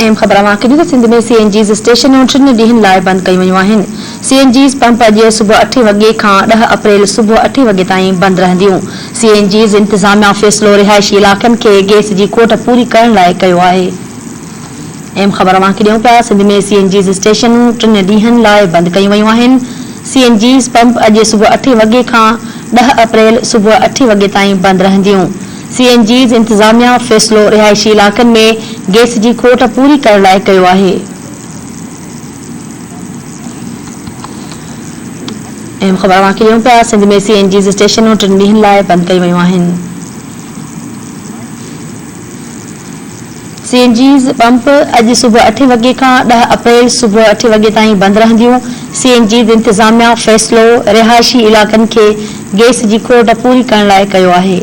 M ख़बर मां सिंध में सीएनजी स्टेशनों 3 ॾींहनि लाइ बंद कई वयूं आहिनि। सीएनजी पंप अॼु सुबुह 8 वॻे खां 10 अप्रैल सुबुह 8 वॻे ताईं बंद रहंदियूं। सीएनजी इंतज़ामिया फ़ैसिलो रिहायशी इलाक़नि खे गैस जी खोट पूरी करण लाइ कयो आहे। एम ख़बर मां ॾियूं पिया सिंध में सीएनजी स्टेशनूं 3 ॾींहनि लाइ बंद कई वयूं आहिनि। सीएनजी पंप अॼु सुबुह 8 वॻे खां 10 अप्रैल सुबुह 8 वॻे ताईं बंद रहंदियूं। सीएनजी इंतज़ामिया फ़ैसिलो रिहायशी इलाक़नि में गैस जी खोट पूरी करण लाइ कयो आहे। एम ख़बर मां ॾियूं पिया सिंध में सीएनजी स्टेशनूं 3 ॾींहनि लाइ बंद कई वयूं आहिनि। सीएनजी पंप अॼु सुबुह 8 वॻे खां 10 अप्रैल सुबुह 8 वॻे ताईं बंद रहंदियूं। सीएनजी इंतज़ामिया फ़ैसिलो रिहायशी इलाक़नि खे गैस जी खोट पूरी करण लाइ कयो आहे।